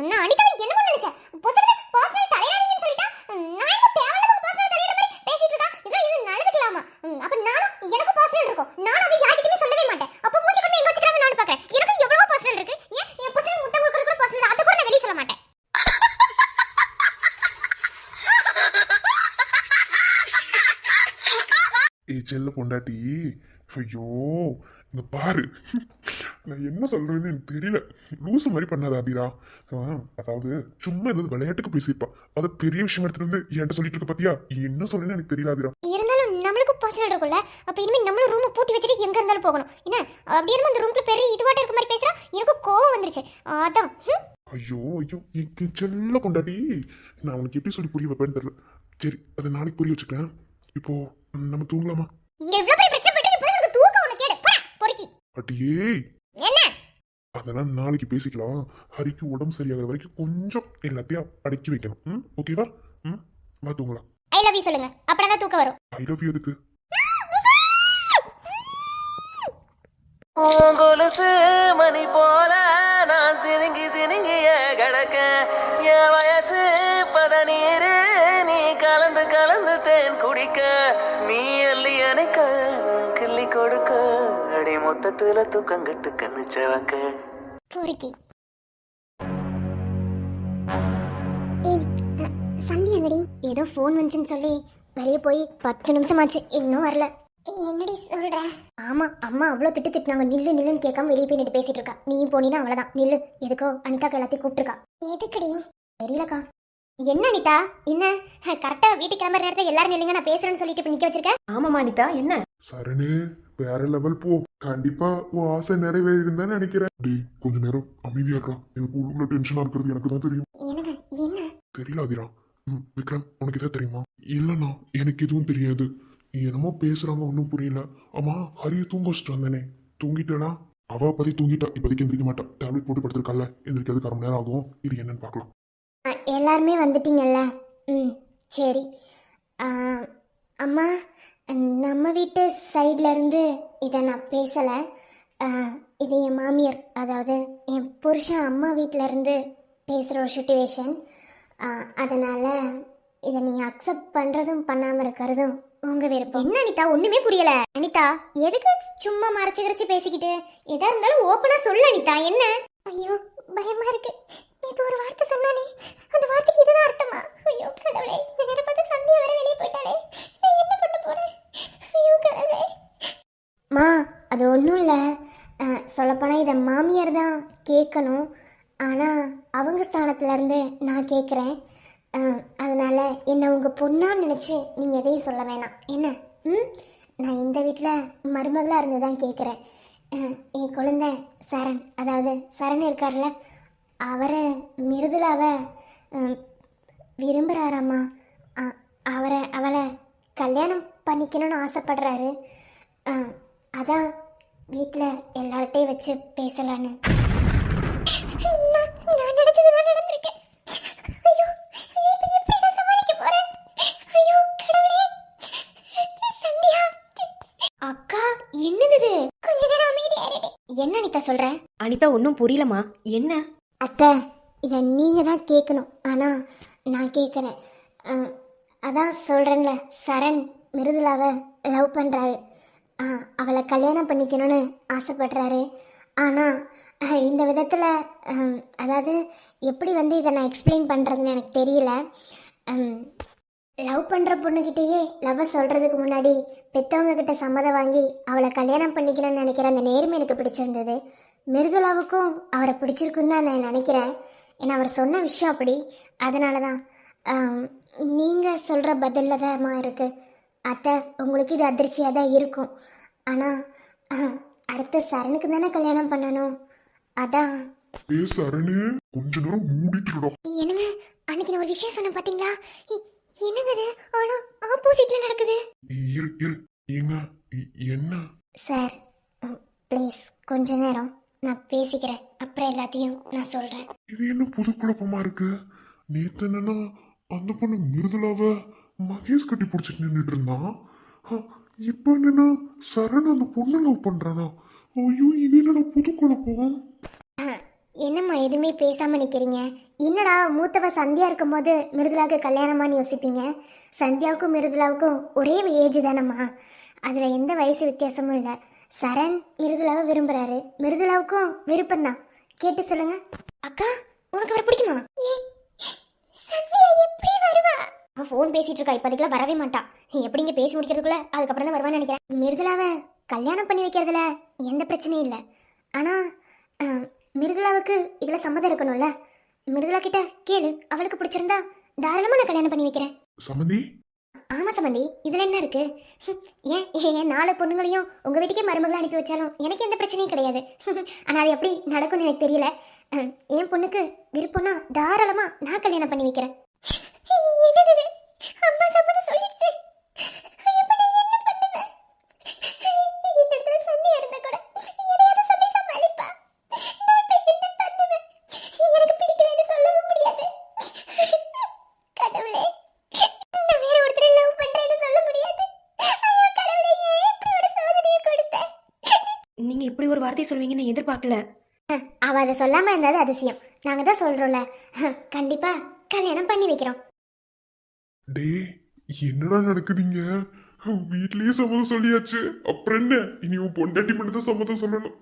நான் அனிதா என்ன பண்ண நினைச்ச? பர்சனல் தலையிடாதீங்கன்னு சொல்லிட்டா. நான் என்ன தேவையில்லாம பர்சனல் தலையிட மாதிரி பேசிட்டு இருக்கா? இது நல்லதுக்கலாமா? அப்ப நானும் எனக்கு பர்சனல் இருக்கும், நானும் அதை யார்கிட்டயுமே சொல்லவே மாட்டேன். அப்ப மூஞ்சி பண்ணி எங்க வச்சுக்கறாங்க நான் பார்க்கறேன். எனக்கு எவ்வளவு பர்சனல் இருக்கு. ஏன் என் பர்சனல் முத்தம் கொடுக்கறது கூட பர்சனல், அத கூட நான் வெளிய சொல்ல மாட்டேன். செல்ல பொண்டாட்டி, ஐயோ இங்க பாரு, நான் என்ன சொல்றதுன்னு எனக்கு தெரியல. லூசு மாதிரி பண்ணாத அபிரா. அதாவது சும்மா ஏதாவது விளையாட்டுக்கு பேசியிருப்பா, அதை பெரிய விஷயம் எடுத்துட்டு வந்து என்கிட்ட சொல்லிட்டு இருக்க பாத்தியா? என்ன சொல்றேன்னு எனக்கு தெரியல அபிரா. இருந்தாலும் நம்மளுக்கு பர்சனல் இருக்கும்ல. அப்ப இனிமே நம்மளும் ரூமை பூட்டி வச்சுட்டு எங்க இருந்தாலும் போகணும். என்ன அப்படியே அந்த ரூம்ல பெரிய இதுவாட்ட இருக்க மாதிரி பேசுறா. எனக்கு கோவம் வந்துருச்சு. அதான் ஐயோ ஐயோ என் செல்ல பொண்டாட்டி, நான் உனக்கு எப்படி சொல்லி புரிய வைப்பேன்னு தெரியல. சரி, அதை நாளைக்கு புரிய வச்சுக்கிறேன். இப்போ நம்ம தூங்கலாமா? இங்க இவ்ளோ பெரிய பிரச்சனை போயிட்டு இப்போ எனக்கு தூக்கம் உனக்கு கேடு. போடா பொறுக்கி. அட்டியே, என்ன அதெல்லாம் நாளைக்கு பேசிக்கலாம். ஹரிக்கு உடம்பு சரியாகிற வரைக்கும் கொஞ்சம் எல்லாத்தையும் அடக்கி வைக்கணும். ஓகேவா? வா தூங்கலாம். ஐ லவ் யூ சொல்லுங்க. அப்பதான் தூக்கம் வரும். ஐ லவ் யூ எதுக்கு? கொலுசு மணி போல நான் சினுங்கி சினுங்கிய கிடக்க, என் வயசு பதநீரு நீ கலந்து கலந்து தேன் குடிக்க, நீ அள்ளி அணைக்க நான் கிள்ளி கொடுக்க, அடி மொத்தத்துல தூக்கங்கட்டு கண்ணு செவக்க. பொறுக்கி. ஏய் சந்தி எங்கடி? ஏதோ ஃபோன் வந்துச்சுன்னு சொல்லி வெளியே போய் 10 நிமிஷம் ஆச்சு, இன்னும் வரல. என்னடி சொல்ற? ஆமா, அம்மா அவ்வளோ திட்டுனாங்க. நில்லு நில்லுன்னு கேட்காம வெளியே போய் நின்று பேசிட்டு இருக்கா. நீயும் போனீனா அவ்வளோதான். நில்லு. எதுக்கோ அனிதாக்கு எல்லாத்தையும் கூப்பிட்டுருக்கா. எதுக்குடி? தெரியலக்கா. என்ன அனிதா, என்ன கரெக்டா வீட்டுக்கு கிளம்புற நேரத்தில் எல்லாரும் நில்லுங்க நான் பேசுறேன்னு சொல்லிட்டு இப்போ நிக்க வச்சிருக்க? ஆமாமா அனிதா, என்ன? சரணு, வேற லெவல் போ. கண்டிப்பா உன் ஆசை நிறைவேறிருந்தான்னு நினைக்கிறேன். டேய் கொஞ்ச நேரம் அமைதியா இருக்கா. எனக்கு உள்ள டென்ஷனா இருக்கிறது எனக்கு தான் தெரியும். எனக்கு என்ன தெரியல அதிரா. விக்ரம், உனக்கு எதாவது தெரியுமா? இல்லண்ணா, எனக்கு எதுவும் தெரியாது. என்னமோ பேசுறாங்க, ஒன்றும் புரியல. ஆமா, ஹரியை தூங்க வச்சுட்டு வந்தேனே, தூங்கிட்டாளா? அவ பத்தி தூங்கிட்டா, இப்போதைக்கு எந்திரிக்க மாட்டா. டேப்லெட் போட்டு படுத்திருக்கால, எந்திரிக்கிறதுக்கு 1/2 மணி நேரம் ஆகும். இது என்னன்னு பார்க்கலாம். எல்லாருமே வந்துட்டீங்கல்ல? சரி. அம்மா, நம்ம வீட்டு சைட்ல இருந்து இதை நான் பேசலை. இது என் மாமியார், அதாவது என் புருஷன் அம்மா வீட்டில் இருந்து பேசுகிற ஒரு சுச்சுவேஷன். அதனால் இதை நீங்கள் அக்செப்ட் பண்ணுறதும் பண்ணாமல் இருக்கிறதும் உங்கள் விருப்பம். என்ன அனிதா, ஒன்றுமே புரியலை. அனிதா, எதுக்கு சும்மா மறைச்சு கரைச்சி பேசிக்கிட்டு? எதா இருந்தாலும் ஓப்பனாக சொல்லு அனிதா. என்ன? ஐயோ பயமா இருக்கு. இது ஒரு வார்த்தை சொன்னானே, அந்த வார்த்தைக்கு இதுதான் அர்த்தமா? ஐயோ கடவுளே, இந்த நேரம் பார்த்து சந்தியா வர வெளியே போயிட்டாலே, நான் என்ன பண்ண போறேன்? ஐயோ கடவுளே. மா, அது ஒன்றும் இல்லை. சொல்லப்போனால் இதை மாமியார் தான் கேட்கணும். ஆனால் அவங்க ஸ்தானத்துலேருந்து நான் கேட்குறேன். அதனால் என்னை உங்கள் பொண்ணான்னு நினச்சி நீங்கள் எதையும் சொல்ல வேணாம். என்ன? நான் இந்த வீட்டில் மருமகளாக இருந்து தான் கேட்குறேன். என் குழந்தை சரண், அதாவது சரண் இருக்கார்ல, அவரை மிருதுலாவை விரும்புகிறாராம்மா. அவளை கல்யாணம் பண்ணிக்கணும்னு ஆசைப்படுறாரு. அதான் வீட்டில் எல்லார்ட்டையும் வச்சு பேசலான்னு. நான் நினைச்சதுதான் நடந்திருக்கேன். ஐயோ, இப்போ எப்படி இதை சமாளிக்க போறேன்? ஐயோ கடவுளே. சந்தியா அக்கா, என்னது இது? கொஞ்ச நேரம் அமைதியா இரு. என்ன அனிதா சொல்ற? அனிதா, ஒன்றும் புரியலமா. என்ன? அத்தை, இதை நீங்கள் தான் கேட்கணும், ஆனால் நான் கேட்குறேன். அதான் சொல்கிறேன்ல, சரண் மிருதுலாவை லவ் பண்ணுறாரு. அவளை கல்யாணம் பண்ணிக்கணும்னு ஆசைப்படுறாரு. ஆனால் இந்த விதத்தில், அதாவது எப்படி இதை நான் எக்ஸ்பிளைன் பண்ணுறதுன்னு எனக்கு தெரியல. லவ் பண்ணுற பொண்ணுக்கிட்டேயே லவ்வை சொல்கிறதுக்கு முன்னாடி பெற்றவங்க கிட்ட சம்மதம் வாங்கி அவளை கல்யாணம் பண்ணிக்கணும்னு நினைக்கிற அந்த நேர்மை எனக்கு பிடிச்சிருந்தது. மிருதுலாவுக்கும் அவரை பிடிச்சிருக்குன்னு தான் நான் நினைக்கிறேன். ஏன்னா அவர் சொன்ன விஷயம் அப்படி. அதனால தான் நீங்கள் சொல்கிற பதிலில் தான் இருக்குது. அத்தை, உங்களுக்கு இது அதிர்ச்சியாக தான் இருக்கும். ஆனால் அடுத்த சரணுக்கு தானே கல்யாணம் பண்ணணும். அதான். சரணு, கொஞ்ச நேரம் மூடிட்டுடா. என்னங்க, அன்னைக்கு நான் ஒரு விஷயம் சொன்னேன் பார்த்தீங்களா? என்னங்க அது? ஆனா ஆப்போசிட்ல நடக்குது. ஏங்க, என்ன? சார் ப்ளீஸ் கொஞ்ச நேரம் நான் பேசிக்கிறேன், அப்புறம் எல்லாத்தையும் நான் சொல்றேன். இது என்ன புது குழப்பமா இருக்கு? நேத்து என்னன்னா அந்த பொண்ணு மிருதுலாவ மகேஷ் கட்டி பிடிச்சிட்டு நின்றுட்டு இருந்தான். இப்போ என்னன்னா சரண் அந்த பொண்ணு லவ் பண்றானா? ஐயோ, இது என்னடா புது குழப்பம்? என்னம்மா எதுவுமே பேசாமல் நிற்கிறீங்க? என்னடா, மூத்தவ சந்தியா இருக்கும்போது மிருதுலாவுக்கு கல்யாணமானு யோசிப்பீங்க. சந்தியாவுக்கும் மிருதுலாவுக்கும் ஒரே ஏஜ் தானம்மா. அதில் எந்த வயசு வித்தியாசமும் இல்லை. சரண் மிருதுலாவை விரும்புகிறாரு, மிருதுலாவுக்கும் விருப்பம்தான். கேட்டு சொல்லுங்க. அக்கா, உனக்கு அவரை பிடிக்குமா? எப்படி வருவா? ஃபோன் பேசிட்டு இருக்கா, இப்போதைக்குலாம் வரவே மாட்டான். எப்படிங்க பேசி முடிக்கிறதுக்குள்ள அதுக்கப்புறம் தான் வருவான்னு நினைக்கிறேன். மிருதுளாவை கல்யாணம் பண்ணி வைக்கிறதுல எந்த பிரச்சனையும் இல்லை. ஆனால் மிருதுளாவுக்கு இதில் சம்மதம் இருக்கணும்ல. மிருதுளா கிட்ட கேளு, அவளுக்கு பிடிச்சிருந்தா தாராளமாக நான் கல்யாணம் பண்ணி வைக்கிறேன். சம்மந்தி ஆமாம் சம்மந்தி, இதில் என்ன இருக்கு? ஏன் ஏன் 4 பொண்ணுங்களையும் உங்கள் வீட்டுக்கே மருமகளை அனுப்பி வச்சாலும் எனக்கு எந்த பிரச்சனையும் கிடையாது. ஆனால் அது எப்படி நடக்கும்னு எனக்கு தெரியல. என் பொண்ணுக்கு விருப்பம்னா தாராளமாக நான் கல்யாணம் பண்ணி வைக்கிறேன். அம்மா சம்மதம் சொல்லிடுச்சு. இப்போ நான் என்ன பண்ணுவேன்? இந்த இடத்துல சந்தியா இருந்தா கூட எதையாவது சொல்லி சமாளிப்பா. நான் இப்போ என்ன பண்ணுவேன்? எனக்கு பிடிக்கலன்னு சொல்லவும் முடியாது. கடவுளே, நான் வேற ஒருத்தரை லவ் பண்றேன்னு சொல்ல முடியாது. ஐயோ கடவுளே, ஏன் இப்படி ஒரு சோதனையை கொடுத்த? நீங்க இப்படி ஒரு வார்த்தை சொல்வீங்கன்னு எதிர்பார்க்கல. அவ அதை சொல்லாம இருந்தது அதிசயம். நாங்க தான் சொல்றோம்ல, கண்டிப்பா கல்யாணம் பண்ணி வைக்கிறோம். டேய் என்னடா நடக்குதுங்க? வீட்லயே சம்மதம் சொல்லியாச்சு, அப்புறம் என்ன? இனி உன் பொண்டாட்டி மட்டும் தான் சம்மதம் சொல்லணும்.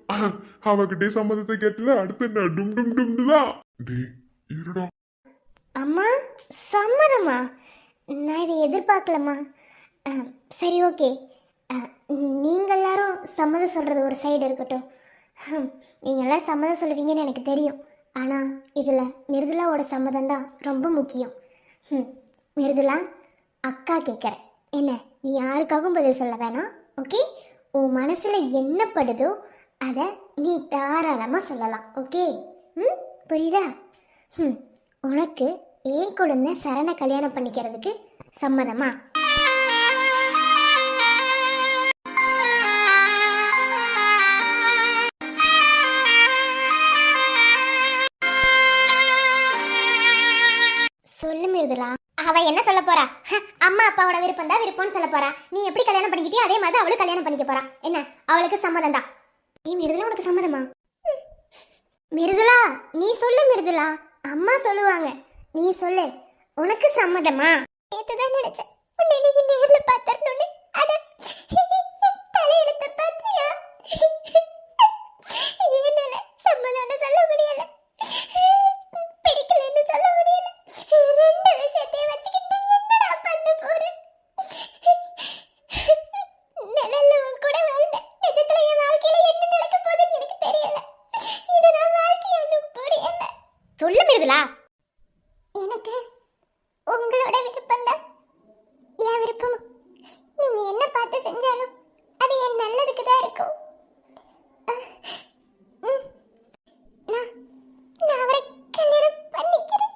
அவகிட்டே சம்மதத்தை கேட்டல, அடுத்து என்ன டும் டும் டும்னு தான். டேய் இருடா. அம்மா சம்மதமா? நான் இதை எதிர்பார்க்கலம்மா. சரி ஓகே, நீங்கள் எல்லாரும் சம்மதம் சொல்கிறது ஒரு சைடு இருக்கட்டும். நீங்கள் எல்லாரும் சம்மதம் சொல்லுவீங்கன்னு எனக்கு தெரியும். ஆனால் இதில் மிருதுளாவோட சம்மதம் தான் ரொம்ப முக்கியம். மிருதுளா, அக்கா கேட்குறேன், என்ன நீ யாருக்காகவும் பதில் சொல்ல வேணாம், ஓகே? உன் மனசில் என்ன படுதோ அதை நீ தாராளமாக சொல்லலாம், ஓகே? புரியுதா? உனக்கு ஏன் கொடுந்த சரணை கல்யாணம் பண்ணிக்கிறதுக்கு சம்மதமா? சொல்லு மிருதுளா. அவ என்ன சொல்ல போறா? அம்மா அப்பாவோட விருப்பம் தான் விருப்பம்னு சொல்ல போறா. நீ எப்படி கல்யாணம் பண்ணிக்கிட்டியோ அதே மாதிரி அவளும் கல்யாணம் பண்ணிக்க போறா. என்ன அவளுக்கு சம்மதம் தான். நீ மிருதுளா, உனக்கு சம்மதமா? மிருதுளா நீ சொல்லு மிருதுளா, அம்மா சொல்லுவாங்க, நீ சொல்லு, உனக்கு சம்மதமா? நேத்துதான் நினைச்சேன் உன்னை நீங்க நேர்ல பார்த்தறணும்னு. அட தலையெழுத்த பாத்தியா? என்னால சம்மதம்னு சொல்ல முடியல, பிடிக்கலன்னு சொல்ல முடியல. 2 விஷயத்தையும் வச்சுக்கிட்டு என்னடா பண்ண போறேன்? நிழல்ல உன் கூட வாழ்ந்தேன், நிஜத்துல என் வாழ்க்கையில என்ன நடக்க போகுதுன்னு எனக்கு தெரியல. இது நான் வாழ்க்கை ஒன்றும் புரியல. சொல்லு மிருதுளா. எனக்கு உங்களோட விருப்பம் தான் என் விருப்பமும். நீங்க என்ன பார்த்து செஞ்சாலும் அது என் நல்லதுக்கு தான் இருக்கும். நான் அவரை கல்யாணம் பண்ணிக்கிறேன்.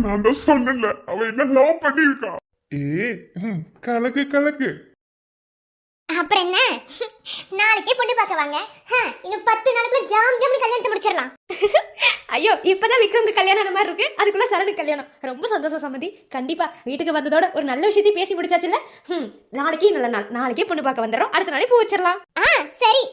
நான் தான் சொன்னேன்ல, அவ என்ன லவ் பண்ணிருக்கா. கலக்கு கலக்கு. அப்புறம் என்ன, நாளைக்கே பொண்ணு பார்க்க வாங்க. இன்னும் 10 நாளுக்குள்ள ஜாம் ஜாம்னு கல்யாணத்தை முடிச்சிடலாம். ஐயோ, இப்பதான் விக்ரமுக்கு கல்யாணம் ஆன மாதிரி இருக்கு, அதுக்குள்ள சரணுக்கு கல்யாணம். ரொம்ப சந்தோஷம் சம்மந்தி. கண்டிப்பா வீட்டுக்கு வந்ததோட ஒரு நல்ல விஷயத்தையும் பேசி முடிச்சாச்சுல்ல. நாளைக்கே நல்ல நாள், நாளைக்கே பொண்ணு பார்க்க வந்துடுறோம், அடுத்த நாளே பூ வச்சிடலாம். சரி.